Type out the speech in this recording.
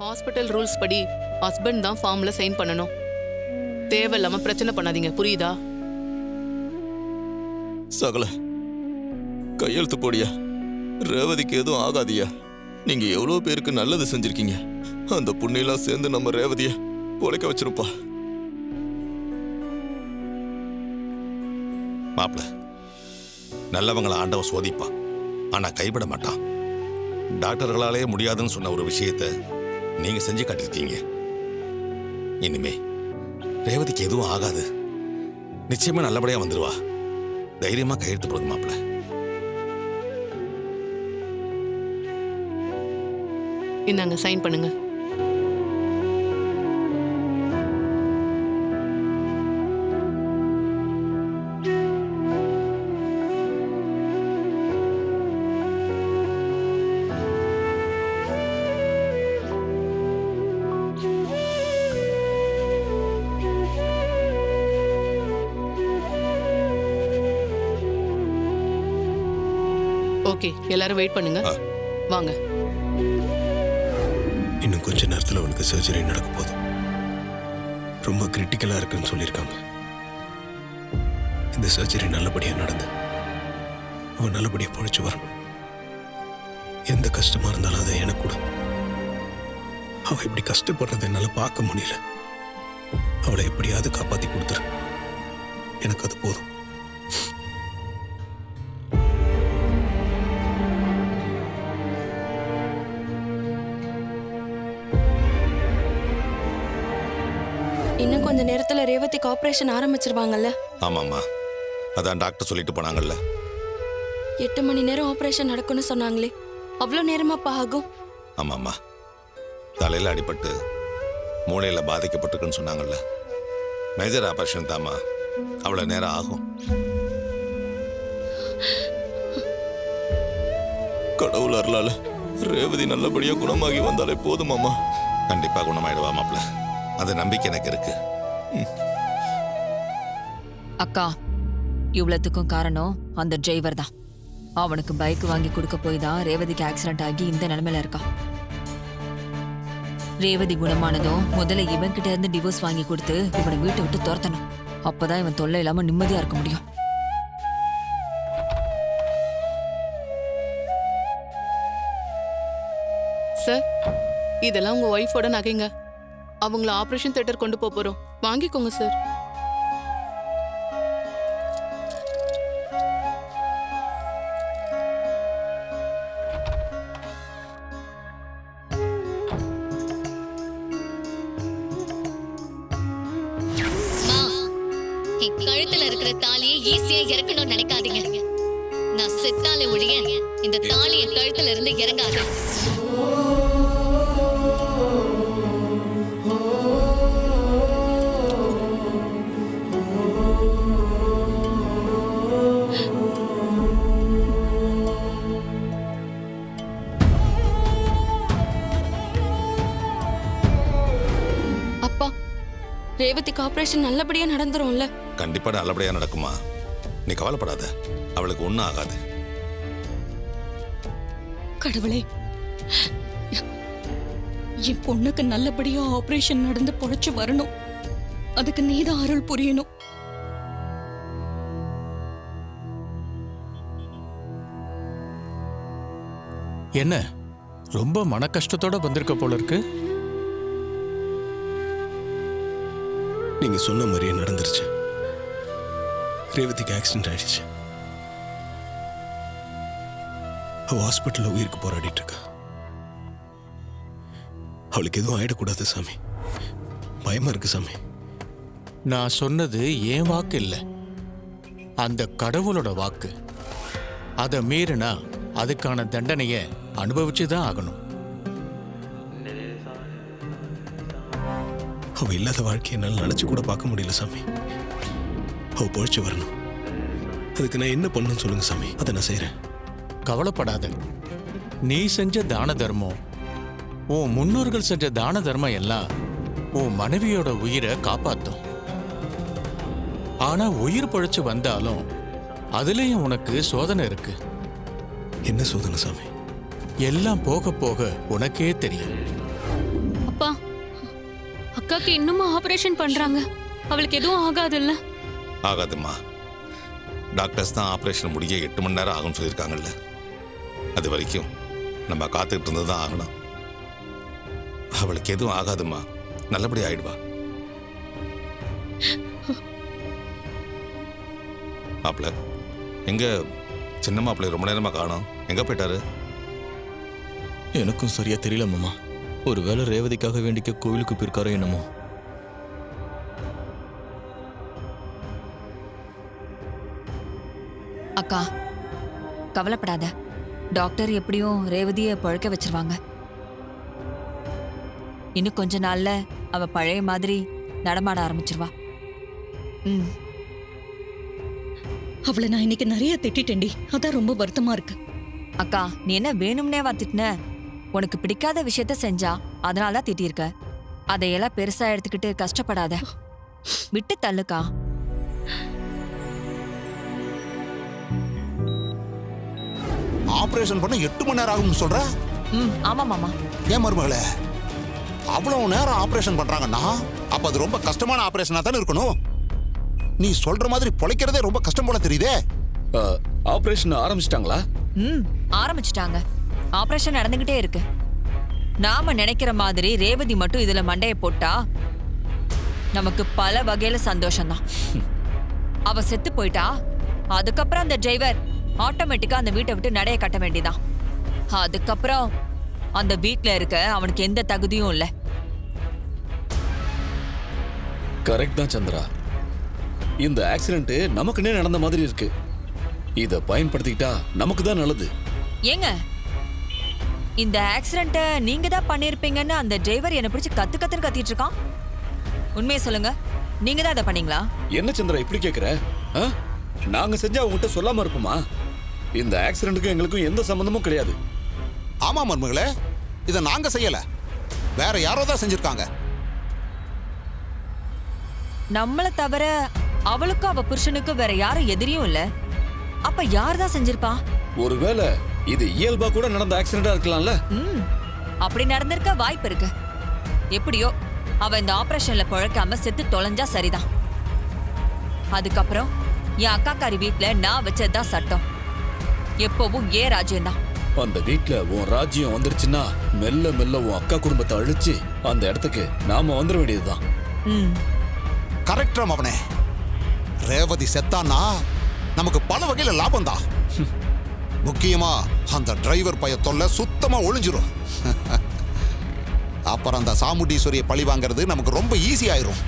Hospital rules படி husband தான் ஃபார்ம்ல சைன் பண்ணணும். தேவையில்லாம பிரச்சனை பண்ணாதீங்க, புரியுதா? சகல கையெழுத்து போடியா. ரேவதிக்கு எதுவும் ஆகாதியா. நீங்க எவ்வளவு பேருக்கு நல்லது செஞ்சிருக்கீங்க. அந்த புண்ணியெல்லாம் சேர்ந்து நம்ம ரேவதிய பொழைக்க வச்சிருப்பா. மாப்பிள, நல்லவங்களை ஆண்டவன் சோதிப்பான், ஆனா கைவிட மாட்டான். டாக்டர்களாலே முடியாதுன்னு சொன்ன ஒரு விஷயத்தை நீங்க செஞ்சு காட்டிருக்கீங்க. இனிமே ரேவதிக்கு எதுவும் ஆகாது. நிச்சயமா நல்லபடியா வந்துருவா. தைரியமா கையெழுத்து போடுது மாப்பிள. இந்தாங்க, சைன் பண்ணுங்க. ஓகே, எல்லாரும் வெயிட் பண்ணுங்க. வாங்க. இன்னும் கொஞ்ச நேரத்தில் அவனுக்கு சர்ஜரி நடக்க போகுது. ரொம்ப கிரிட்டிக்கலாக இருக்குன்னு சொல்லியிருக்காங்க. இந்த சர்ஜரி நல்லபடியாக நடந்து அவன் நல்லபடியாக பொழைச்சு வரணும். எந்த கஷ்டமாக இருந்தாலும் அதை எனக்கு கூட. அவள் இப்படி கஷ்டப்படுறதை என்னால் பார்க்க முடியல. அவளை எப்படியாவது காப்பாற்றி கொடுத்துரு. எனக்கு அது போதும். இன்னும் கொஞ்ச நேரத்துல ரேவதிக்கு ஆபரேஷன் ஆரம்பிச்சிருவாங்கல்ல? ஆமாம்மா, அதான் டாக்டர் சொல்லிட்டு போனாங்கல்ல. 8 மணி நேரம் ஆபரேஷன் நடக்கும்னு சொன்னாங்களே, அவ்வளோ நேரமாப்பா ஆகும்? ஆமாம்மா, தலையில் அடிபட்டு மூளையில் பாதிக்கப்பட்டிருக்குன்னு சொன்னாங்கல்ல. மேஜர் ஆபரேஷன் தாம்மா, அவ்வளோ நேரம் ஆகும். கடவுள் அருளால ரேவதி நல்லபடியா குணமாகி வந்தாலே போதுமாமா. கண்டிப்பா குணமாயிடுவா மாப்பிள, அந்த நம்பிக்கை எனக்கு இருக்கு. அக்கா, இவ்வளவுக்கும் காரணம் அந்த டிரைவர் தான். அவனுக்கு பைக் வாங்கி கொடுக்க போய் தான் ரேவதிக்கு ஆக்சிடென்ட் ஆகி இந்த நிலைமையில இருக்கா. ரேவதி குணமானதும் முதல்ல இவன் கிட்ட இருந்து டிவோர்ஸ் வாங்கி கொடுத்து இவனை வீட்டை விட்டு துரத்தணும். அப்பதான் இவன் தொல்லை இல்லாம நிம்மதியா இருக்க முடியும். சார், இதெல்லாம் உங்க ஒய்ஃபோட நகைங்க. அவங்கள ஆபரேஷன் தியேட்டர் கொண்டு போறோம், வாங்கிக்கோங்க சார். கழுத்துல இருக்கிற தாலியை ஈஸியா இறக்கணும்னு நினைக்காதீங்க. நான் செத்தாலே ஒழிய இந்த தாலி என் கழுத்துல இருந்து இறங்காது. அப்பா, ரேவதிக்கு ஆபரேஷன் நல்லபடியா நடந்துரும்ல? கண்டிப்பா நல்லபடியா நடக்குமா, நீ கவலைப்படாத. அவளுக்கு ஒன்றும் ஆகாது. கடவுளே, என் பொண்ணுக்கு நல்லபடியா ஆபரேஷன் நடந்து பொழைச்சு வரணும். அதுக்கு நீதான் அருள் புரியணும். என்ன ரொம்ப மன கஷ்டத்தோட வந்திருக்க போல இருக்கு? நீங்க சொன்ன மாதிரியே நடந்துருச்சு. ரேவதிக்கு ஆக்சிடென்ட் ஆயிடுச்சு. அவ ஹாஸ்பிட்டல்ல உயிருக்கு போராடிட்டு இருக்கா. அவளுக்கு எதுவும் ஆயிடக்கூடாது சாமி. பயமா இருக்கு சாமி. நான் சொன்னது என் வாக்கு இல்ல, அந்த கடவுளோட வாக்கு. அதை மீறினா அதுக்கான தண்டனைய அனுபவிச்சுதான் ஆகணும். அவ இல்லாத வாழ்க்கையை என்னால் நினைச்சு கூட பார்க்க முடியல சாமி. அவ பொழைச்சு வரணும். அதுக்கு நான் என்ன பண்ணணும்னு சொல்லுங்க சாமி, அதை நான் செய்யறேன். கவலைப்படாத. நீ செஞ்ச தான தர்மம், உன் முன்னோர்கள் செஞ்ச தான தர்மம் எல்லாம் உன் மனைவியோட உயிரை காப்பாத்தும். ஆனா உயிர் பொழைச்சு வந்தாலும் அதுலயும் உனக்கு சோதனை இருக்கு. என்ன சோதனை சாமி? எல்லாம் போக போக உனக்கே தெரியும். அக்காக்கு இன்னும் ஆபரேஷன் பண்றாங்க. அவளுக்கு எதுவும் ஆகாதுல்ல? ஆகாதும்மா. டாக்டர்ஸ் தான் ஆப்ரேஷன் முடிய 8 மணி நேரம் ஆகும்னு சொல்லியிருக்காங்கல்ல. அது வரைக்கும் நம்ம காத்துக்கிட்டு இருந்து தான் ஆகணும். அவளுக்கு எதுவும் ஆகாதும்மா, நல்லபடி ஆயிடுவா. மாப்பிள்ள எங்க சின்ன மாப்பிள்ளை ரொம்ப நேரமா காணோம், எங்க போயிட்டாரு? எனக்கும் சரியா தெரியல மாமா. ஒருவேளை ரேவதிக்காக வேண்டிக்க கோயிலுக்கு போயிருக்காரோ என்னமோ. அக்கா கவலைப்படாத, டாக்டர் எப்படியும் ரேவதியை பழக்க வச்சிருவாங்க. இன்னும் கொஞ்ச நாள்ல அவ பழைய மாதிரி நடமாட ஆரம்பிச்சிருவா. ம். அவளை நான் இன்னைக்கு நிறைய திட்டிட்டேன்டி, அதான் ரொம்ப வருத்தமா இருக்கு. அக்கா நீ என்ன வேணும்னே திட்டின? உனக்கு பிடிக்காத விஷயத்த செஞ்சா அதனால தான் திட்டிருக்க. அதையெல்லாம் பெருசா எடுத்துக்கிட்டு கஷ்டப்படாத, விட்டு தள்ளுக்கா. ஆபரேஷன் பண்ண 8 மணி நேரம் ஆகும்னு சொல்ற? ஆமா மாமா. ஏன் மருமகளே, அவ்வளவு நேரம் ஆபரேஷன் பண்றாங்கன்னா அப்ப அது ரொம்ப கஷ்டமான ஆபரேஷனா தானே இருக்கணும். நீ சொல்ற மாதிரி பொழைக்கிறதே ரொம்ப கஷ்டம் போல தெரியுதே. ஆபரேஷன் ஆரம்பிச்சிட்டாங்களா? ஆரம்பிச்சிட்டாங்க. ஆபரேஷன் நடந்துகிட்டே இருக்கு. நாம நினைக்கிற மாதிரி ரேவதி மட்டும் இதுல மண்டைய போட்டா நமக்கு பல வகையில சந்தோஷம்தான். அவ செத்து போயிட்டா அதுக்கப்புறம் அந்த டிரைவர் ஆட்டோமேட்டிக்கா அந்த வீட்டை விட்டு நடைய கட்ட வேண்டியதான். அதுக்கப்புறம் அந்த வீட்ல இருக்க அவனுக்கு எந்த தகுதியும் இல்லை. கரெக்ட் தான் சந்திரா. இந்த ஆக்சிடென்ட் நமக்குன்னே நடந்த மாதிரி இருக்கு. இத பயன்படுத்திக்கிட்டா நமக்கு தான் நல்லது. ஏங்க, இந்த ஆக்சிடென்ட்ட நீங்க தான் பண்ணிருப்பீங்கன்னு அந்த டிரைவர் என்ன பிடிச்சு கத்துன்னு கத்திட்டு இருக்கான். உண்மையை சொல்லுங்க, நீங்க தான் அதை பண்ணீங்களா? என்ன சந்திரா இப்படி கேக்குற? நாங்க செஞ்சா உங்ககிட்ட சொல்லாம இருப்போமா? இந்த ஆக்சிடென்ட்டுக்கும் எங்களுக்கும் எந்த சம்பந்தமும் கிடையாது. ஆமா மருமகளே, இதை நாங்க செய்யல, வேற யாரோ தான் செஞ்சிருக்காங்க. நம்மள தவிர அவளுக்கும் அவ புருஷனுக்கும் வேற யாரும் எதிரியும் இல்ல. அப்ப யார் தான் செஞ்சிருப்பா? ஒருவேளை இது இயல்பா கூட நடந்த ஆக்சிடென்டா இருக்கலாம்ல. அப்படி நடந்திருக்க வாய்ப்பு இருக்கு. எப்படியோ அவ இந்த ஆபரேஷன்ல பழக்காம செத்து தொலைஞ்சா சரிதான். அதுக்கப்புறம் என் அக்காக்காரி வீட்டுல நான் வச்சதுதான் சட்டம். எப்பவும் ராஜ்யம் தான். அந்த வீட்டுல உன் ராஜ்யம் வந்துருச்சுன்னா மெல்ல மெல்ல உன் அக்கா குடும்பத்தை அழிச்சு அந்த இடத்துக்கு நாம வந்துட வேண்டியதுதான். கரெக்டா அவனே. ரேவதி செத்தான்னா நமக்கு பல வகையில லாபம் தான். முக்கியமா அந்த டிரைவர் பைய தொல்லை சுத்தமா ஒளிஞ்சிரும். அப்புறம் அந்த சாமுண்டீஸ்வரியை பழி வாங்கிறது நமக்கு ரொம்ப ஈஸி ஆயிரும்.